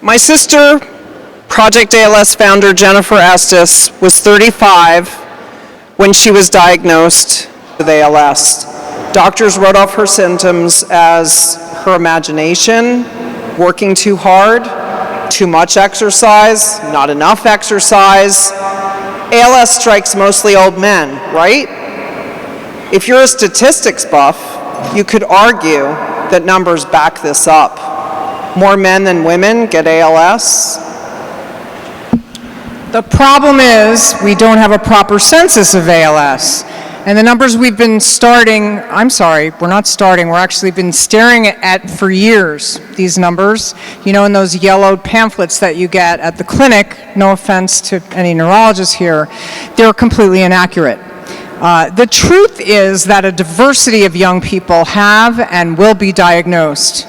My sister, Project ALS founder Jennifer Estes, was 35 when she was diagnosed with ALS. Doctors wrote off her symptoms as her imagination, working too hard, too much exercise, not enough exercise. ALS strikes mostly old men, right? If you're a statistics buff, you could argue that numbers back this up. More men than women get ALS. The problem is we don't have a proper census of ALS. And the numbers we've been actually been staring at for years, these numbers. You know, in those yellowed pamphlets that you get at the clinic, no offense to any neurologists here, they're completely inaccurate. The truth is that a diversity of young people have and will be diagnosed.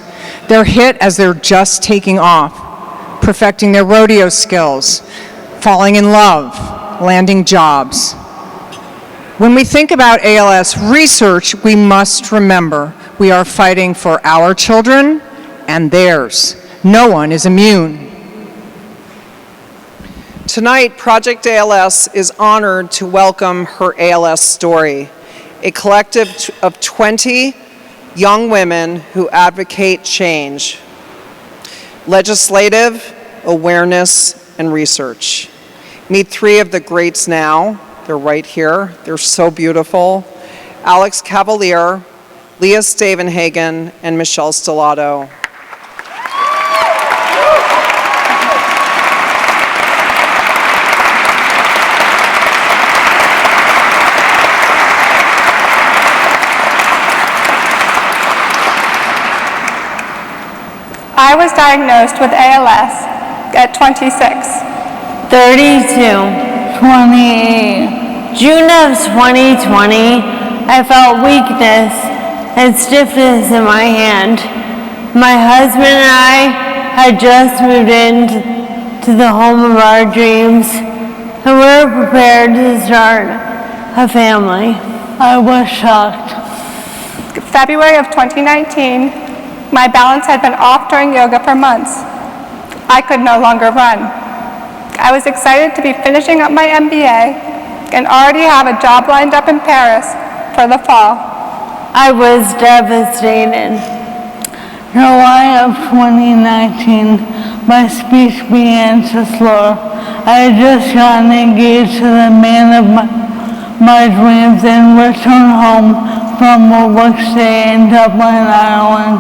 They're hit as they're just taking off, perfecting their rodeo skills, falling in love, landing jobs. When we think about ALS research, we must remember we are fighting for our children and theirs. No one is immune. Tonight, Project ALS is honored to welcome her ALS story, a collective of 20 young women who advocate change, legislative, awareness, and research. Meet three of the greats now. They're right here. They're so beautiful. Alex Cavalier, Leah Stavenhagen, and Michelle Stellato. I was diagnosed with ALS at 26. 32. 28. June of 2020, I felt weakness and stiffness in my hand. My husband and I had just moved into the home of our dreams, and we were prepared to start a family. I was shocked. February of 2019, my balance had been off during yoga for months. I could no longer run. I was excited to be finishing up my MBA and already have a job lined up in Paris for the fall. I was devastated. July of 2019, my speech began to slur. I had just gotten engaged to the man of my dreams and returned home from a work stay in Dublin, Ireland.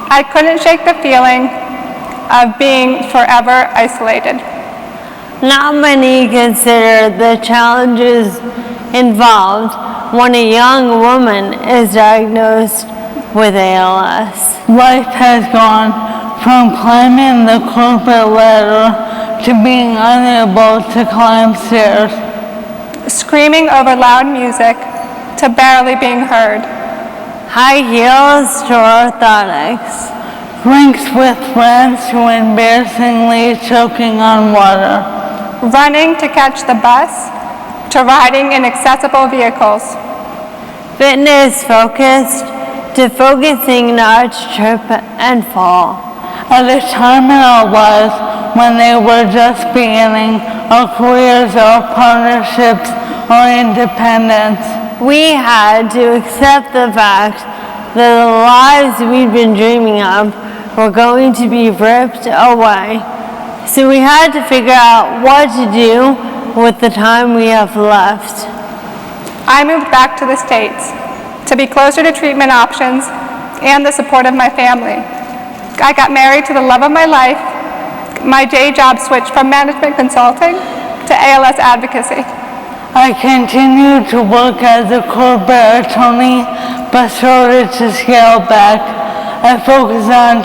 I couldn't shake the feeling of being forever isolated. Not many consider the challenges involved when a young woman is diagnosed with ALS. Life has gone from climbing the corporate ladder to being unable to climb stairs. Screaming over loud music to barely being heard. High heels to orthotics. Drinks with friends to embarrassingly choking on water. Running to catch the bus, to riding in accessible vehicles. Fitness focused to focusing not to trip and fall. At a time in our lives when they were just beginning, our careers, our partnerships, our independence. We had to accept the fact that the lives we'd been dreaming of were going to be ripped away. So we had to figure out what to do with the time we have left. I moved back to the States to be closer to treatment options and the support of my family. I got married to the love of my life. My day job switched from management consulting to ALS advocacy. I continued to work as a corporate attorney, but started to scale back. I focused on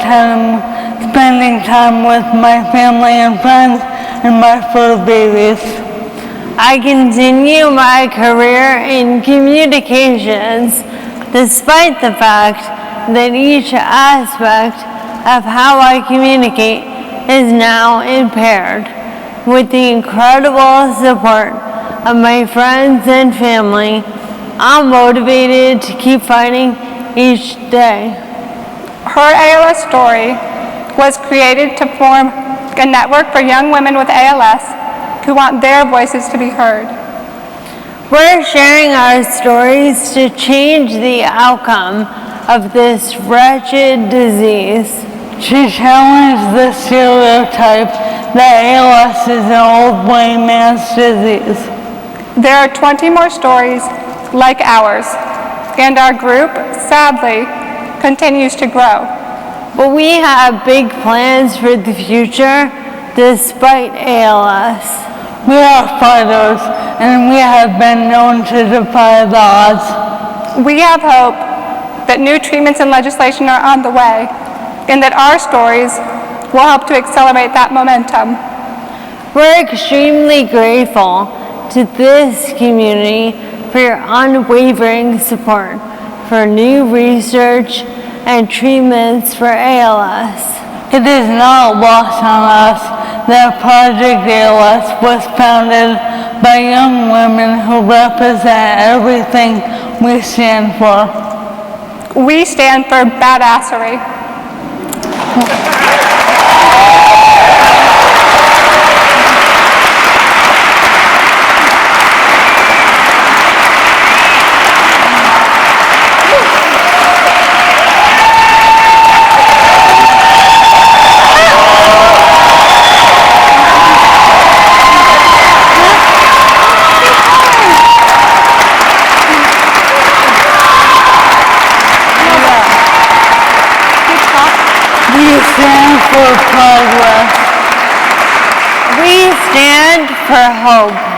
spending time with my family and friends and my fur babies. I continue my career in communications despite the fact that each aspect of how I communicate is now impaired. With the incredible support of my friends and family, I'm motivated to keep fighting each day. Her ALS story was created to form a network for young women with ALS who want their voices to be heard. We're sharing our stories to change the outcome of this wretched disease. To challenge the stereotype that ALS is an old white man's disease. There are 20 more stories like ours, and our group, sadly, continues to grow. But we have big plans for the future despite ALS. We are fighters, and we have been known to defy the odds. We have hope that new treatments and legislation are on the way, and that our stories will help to accelerate that momentum. We're extremely grateful to this community for your unwavering support for new research and treatments for ALS. It is not lost on us that Project ALS was founded by young women who represent everything we stand for. We stand for badassery. We stand for progress. We stand for hope.